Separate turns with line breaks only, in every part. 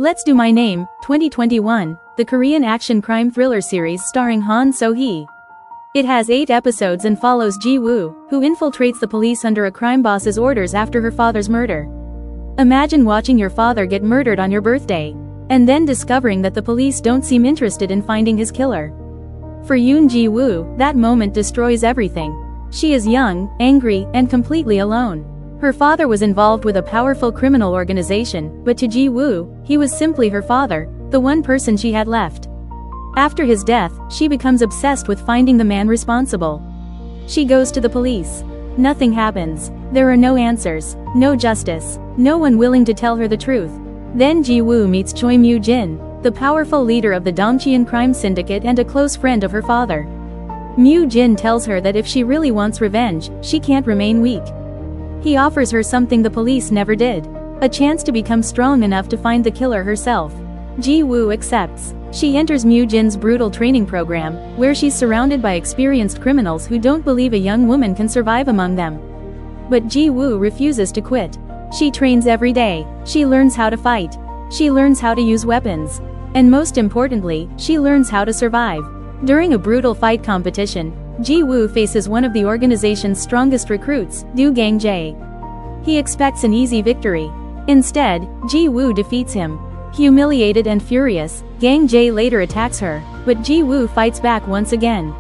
Let's Do My Name, 2021, the Korean action crime thriller series starring Han So-hee. It has 8 episodes and follows Ji-woo, who infiltrates the police under a crime boss's orders after her father's murder. Imagine watching your father get murdered on your birthday, and then discovering that the police don't seem interested in finding his killer. For Yoon Ji-woo, that moment destroys everything. She is young, angry, and completely alone. Her father was involved with a powerful criminal organization, but to Ji-woo, he was simply her father, the one person she had left. After his death, she becomes obsessed with finding the man responsible. She goes to the police. Nothing happens. There are no answers, no justice, no one willing to tell her the truth. Then Ji-woo meets Choi Mu-jin, the powerful leader of the Dongcheon crime syndicate and a close friend of her father. Mu-jin tells her that if she really wants revenge, she can't remain weak. He offers her something the police never did, a chance to become strong enough to find the killer herself. Ji-woo accepts. She enters Mu-jin's brutal training program, where she's surrounded by experienced criminals who don't believe a young woman can survive among them. But Ji-woo refuses to quit. She trains every day. She learns how to fight. She learns how to use weapons. And most importantly, she learns how to survive. During a brutal fight competition, Ji-woo faces one of the organization's strongest recruits, Do Gang-jae. He expects an easy victory. Instead, Ji-woo defeats him. Humiliated and furious, Gang-jae later attacks her, but Ji-woo fights back once again.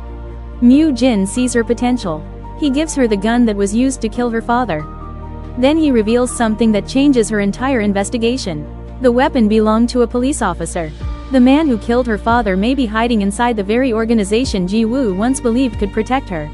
Mu-jin sees her potential. He gives her the gun that was used to kill her father. Then he reveals something that changes her entire investigation. The weapon belonged to a police officer. The man who killed her father may be hiding inside the very organization Ji-woo once believed could protect her.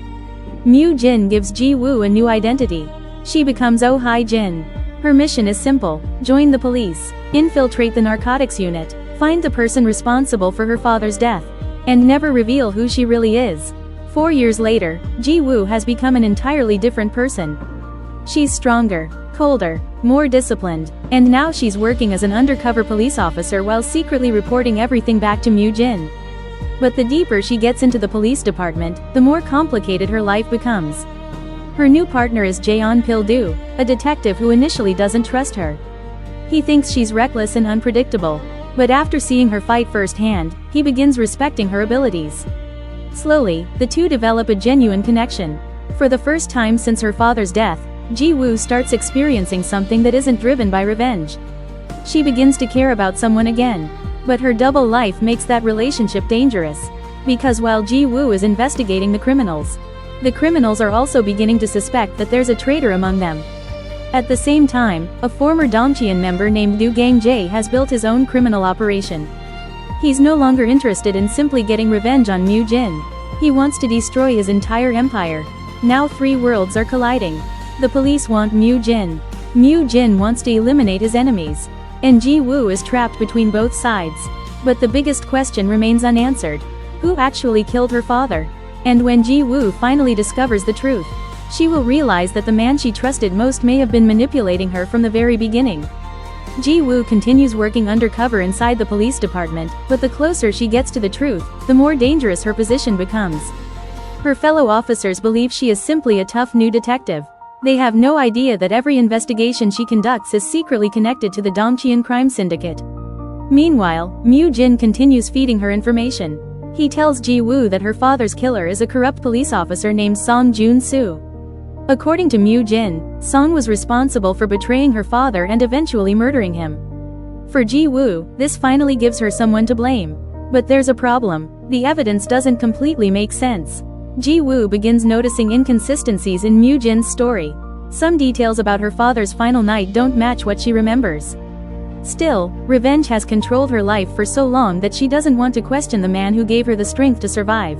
Mu-jin gives Ji-woo a new identity. She becomes Oh Hae-jin. Her mission is simple: join the police, infiltrate the narcotics unit, find the person responsible for her father's death, and never reveal who she really is. 4 years later, Ji-woo has become an entirely different person. She's stronger, colder, more disciplined, and now she's working as an undercover police officer while secretly reporting everything back to Mu-jin. But the deeper she gets into the police department, the more complicated her life becomes. Her new partner is Jaeon Pil-do, a detective who initially doesn't trust her. He thinks she's reckless and unpredictable, but after seeing her fight firsthand, he begins respecting her abilities. Slowly, the two develop a genuine connection. For the first time since her father's death, Ji-woo starts experiencing something that isn't driven by revenge. She begins to care about someone again. But her double life makes that relationship dangerous. Because while Ji-woo is investigating the criminals are also beginning to suspect that there's a traitor among them. At the same time, a former Dongcheon member named Do Gang-jae has built his own criminal operation. He's no longer interested in simply getting revenge on Mu-jin. He wants to destroy his entire empire. Now 3 worlds are colliding. The police want Mu-jin. Mu-jin wants to eliminate his enemies. And Ji-woo is trapped between both sides. But the biggest question remains unanswered. Who actually killed her father? And when Ji-woo finally discovers the truth, she will realize that the man she trusted most may have been manipulating her from the very beginning. Ji-woo continues working undercover inside the police department, but the closer she gets to the truth, the more dangerous her position becomes. Her fellow officers believe she is simply a tough new detective. They have no idea that every investigation she conducts is secretly connected to the Dongcheon crime syndicate. Meanwhile, Mu-jin continues feeding her information. He tells Ji-woo that her father's killer is a corrupt police officer named Song Joon-soo. According to Mu-jin, Song was responsible for betraying her father and eventually murdering him. For Ji-woo, this finally gives her someone to blame. But there's a problem. The evidence doesn't completely make sense. Ji-woo begins noticing inconsistencies in Mu-jin's story. Some details about her father's final night don't match what she remembers. Still, revenge has controlled her life for so long that she doesn't want to question the man who gave her the strength to survive.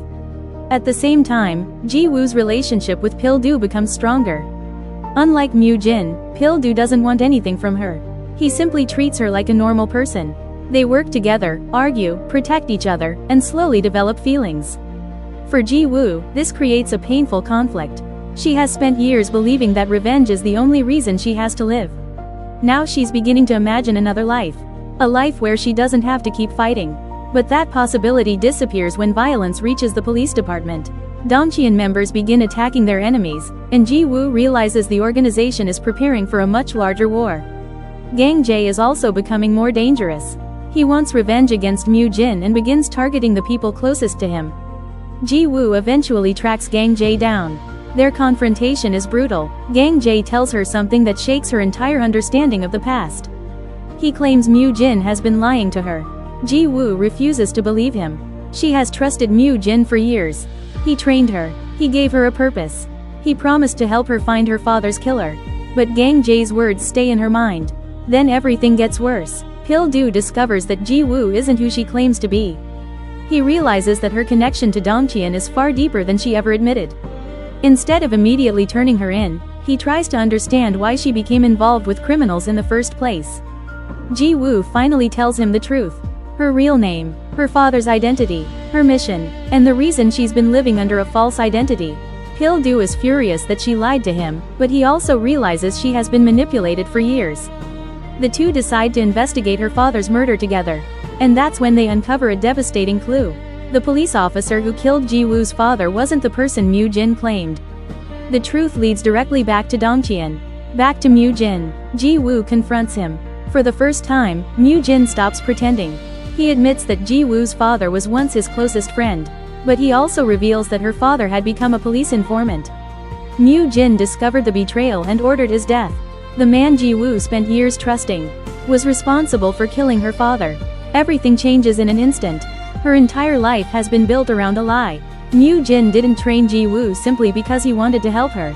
At the same time, Ji-woo's relationship with Pil-do becomes stronger. Unlike Mu-jin, Pil-do doesn't want anything from her. He simply treats her like a normal person. They work together, argue, protect each other, and slowly develop feelings. For Ji-woo, this creates a painful conflict. She has spent years believing that revenge is the only reason she has to live. Now she's beginning to imagine another life. A life where she doesn't have to keep fighting. But that possibility disappears when violence reaches the police department. Dongcheon members begin attacking their enemies, and Ji-woo realizes the organization is preparing for a much larger war. Gang Jae is also becoming more dangerous. He wants revenge against Mu Jin and begins targeting the people closest to him. Ji Woo eventually tracks Gang Jae down. Their confrontation is brutal. Gang Jae tells her something that shakes her entire understanding of the past. He claims Mu Jin has been lying to her. Ji Woo refuses to believe him. She has trusted Mu Jin for years. He trained her. He gave her a purpose. He promised to help her find her father's killer. But Gang Jae's words stay in her mind. Then everything gets worse. Pil-do discovers that Ji Woo isn't who she claims to be. He realizes that her connection to Dongcheon is far deeper than she ever admitted. Instead of immediately turning her in, he tries to understand why she became involved with criminals in the first place. Ji Woo finally tells him the truth. Her real name, her father's identity, her mission, and the reason she's been living under a false identity. Pil-do is furious that she lied to him, but he also realizes she has been manipulated for years. The two decide to investigate her father's murder together. And that's when they uncover a devastating clue. The police officer who killed Ji Woo's father wasn't the person Mu Jin claimed. The truth leads directly back to Dongcheon. Back to Mu Jin. Ji Woo confronts him. For the first time, Mu Jin stops pretending. He admits that Ji Woo's father was once his closest friend. But he also reveals that her father had become a police informant. Mu Jin discovered the betrayal and ordered his death. The man Ji Woo spent years trusting was responsible for killing her father. Everything changes in an instant. Her entire life has been built around a lie. Mu Jin didn't train Ji Woo simply because he wanted to help her.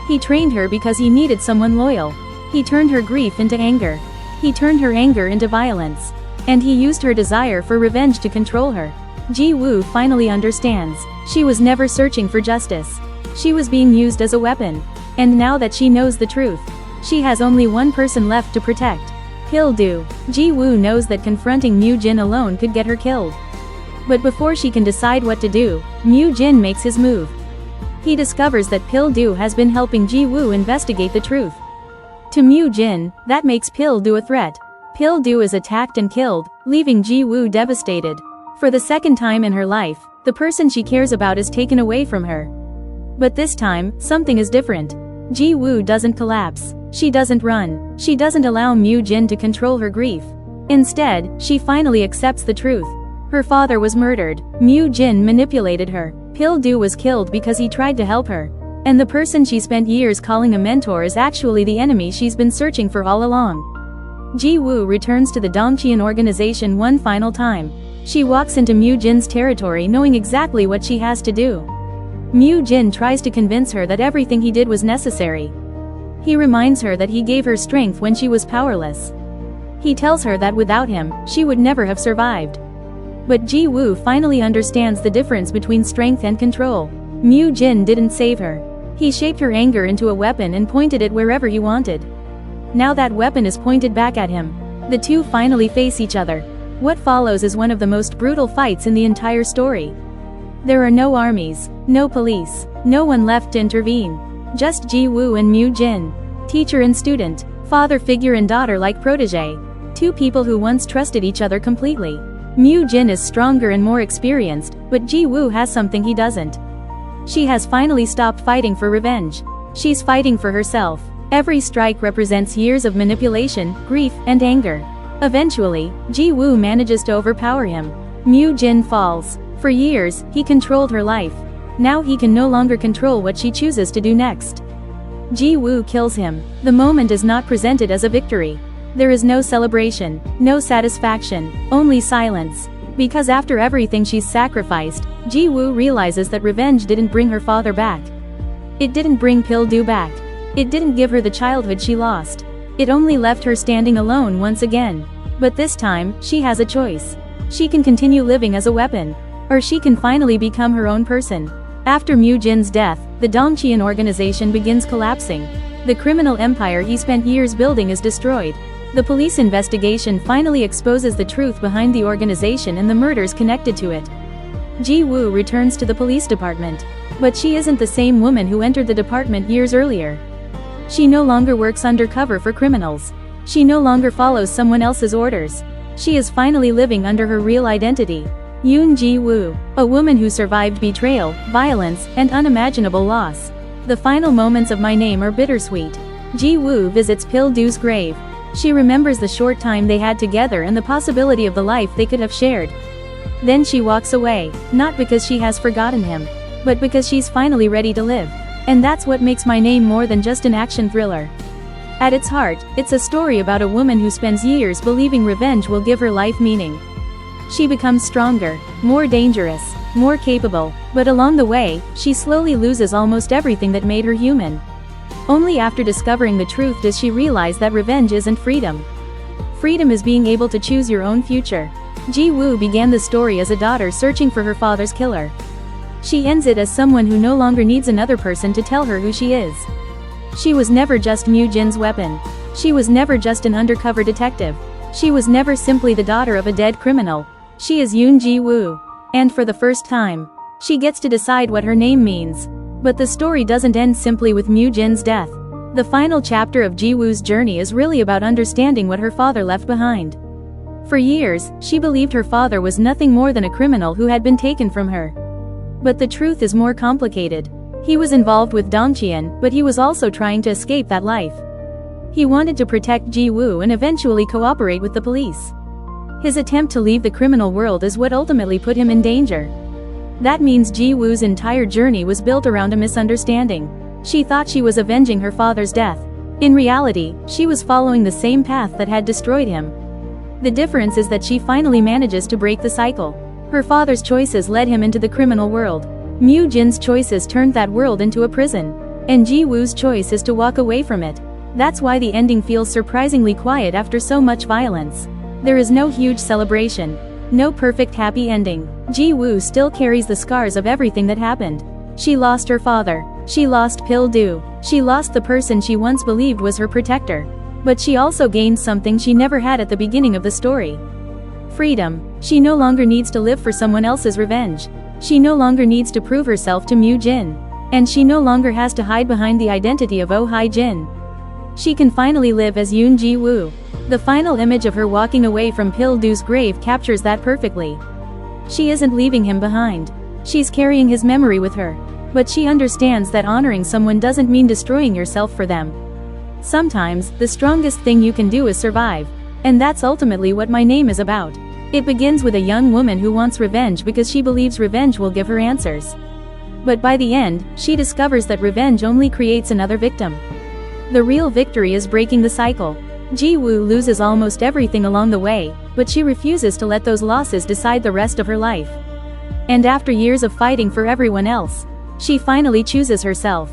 He trained her because he needed someone loyal. He turned her grief into anger. He turned her anger into violence. And he used her desire for revenge to control her. Ji Woo finally understands. She was never searching for justice. She was being used as a weapon. And now that she knows the truth, she has only one person left to protect. Pil-do. Ji Woo knows that confronting Mu Jin alone could get her killed. But before she can decide what to do, Mu Jin makes his move. He discovers that Pil-do has been helping Ji Woo investigate the truth. To Mu Jin, that makes Pil-do a threat. Pil-do is attacked and killed, leaving Ji Woo devastated. For the second time in her life, the person she cares about is taken away from her. But this time, something is different. Ji Woo doesn't collapse. She doesn't run. She doesn't allow Mu Jin to control her grief. Instead, she finally accepts the truth. Her father was murdered. Mu Jin manipulated her. Pil-do was killed because he tried to help her. And the person she spent years calling a mentor is actually the enemy she's been searching for all along. Ji Woo returns to the Dongcheon organization one final time. She walks into Mu Jin's territory knowing exactly what she has to do. Mu Jin tries to convince her that everything he did was necessary. He reminds her that he gave her strength when she was powerless. He tells her that without him, she would never have survived. But Ji Woo finally understands the difference between strength and control. Mu Jin didn't save her. He shaped her anger into a weapon and pointed it wherever he wanted. Now that weapon is pointed back at him. The two finally face each other. What follows is one of the most brutal fights in the entire story. There are no armies, no police, no one left to intervene. Just Ji Woo and Mu Jin. Teacher and student, father figure and daughter-like protege. Two people who once trusted each other completely. Mu Jin is stronger and more experienced, but Ji Woo has something he doesn't. She has finally stopped fighting for revenge. She's fighting for herself. Every strike represents years of manipulation, grief, and anger. Eventually, Ji Woo manages to overpower him. Mu Jin falls. For years, he controlled her life. Now he can no longer control what she chooses to do next. Ji Woo kills him. The moment is not presented as a victory. There is no celebration, no satisfaction, only silence. Because after everything she's sacrificed, Ji Woo realizes that revenge didn't bring her father back. It didn't bring Pil-do back. It didn't give her the childhood she lost. It only left her standing alone once again. But this time, she has a choice. She can continue living as a weapon. Or she can finally become her own person. After Mu Jin's death, the Dongcheon organization begins collapsing. The criminal empire he spent years building is destroyed. The police investigation finally exposes the truth behind the organization and the murders connected to it. Ji Woo returns to the police department. But she isn't the same woman who entered the department years earlier. She no longer works undercover for criminals. She no longer follows someone else's orders. She is finally living under her real identity. Yoon Ji Woo, a woman who survived betrayal, violence, and unimaginable loss. The final moments of My Name are bittersweet. Ji Woo visits Pil-do's grave. She remembers the short time they had together and the possibility of the life they could have shared. Then she walks away, not because she has forgotten him, but because she's finally ready to live. And that's what makes My Name more than just an action thriller. At its heart, it's a story about a woman who spends years believing revenge will give her life meaning. She becomes stronger, more dangerous, more capable, but along the way, she slowly loses almost everything that made her human. Only after discovering the truth does she realize that revenge isn't freedom. Freedom is being able to choose your own future. Ji-woo began the story as a daughter searching for her father's killer. She ends it as someone who no longer needs another person to tell her who she is. She was never just Mu Jin's weapon. She was never just an undercover detective. She was never simply the daughter of a dead criminal. She is Yoon Ji-woo. And for the first time, she gets to decide what her name means. But the story doesn't end simply with Mu Jin's death. The final chapter of Ji-woo's journey is really about understanding what her father left behind. For years, she believed her father was nothing more than a criminal who had been taken from her. But the truth is more complicated. He was involved with Dongqian, but he was also trying to escape that life. He wanted to protect Ji-woo and eventually cooperate with the police. His attempt to leave the criminal world is what ultimately put him in danger. That means Ji-woo's entire journey was built around a misunderstanding. She thought she was avenging her father's death. In reality, she was following the same path that had destroyed him. The difference is that she finally manages to break the cycle. Her father's choices led him into the criminal world. Mu Jin's choices turned that world into a prison. And Ji-woo's choice is to walk away from it. That's why the ending feels surprisingly quiet after so much violence. There is no huge celebration. No perfect happy ending. Ji-woo still carries the scars of everything that happened. She lost her father. She lost Pil-do. She lost the person she once believed was her protector. But she also gained something she never had at the beginning of the story. Freedom. She no longer needs to live for someone else's revenge. She no longer needs to prove herself to Mu Jin. And she no longer has to hide behind the identity of Oh Hai-jin. She can finally live as Yoon Ji-woo. The final image of her walking away from Pil-do's grave captures that perfectly. She isn't leaving him behind. She's carrying his memory with her. But she understands that honoring someone doesn't mean destroying yourself for them. Sometimes, the strongest thing you can do is survive. And that's ultimately what My Name is about. It begins with a young woman who wants revenge because she believes revenge will give her answers. But by the end, she discovers that revenge only creates another victim. The real victory is breaking the cycle. Ji-woo loses almost everything along the way, but she refuses to let those losses decide the rest of her life. And after years of fighting for everyone else, she finally chooses herself.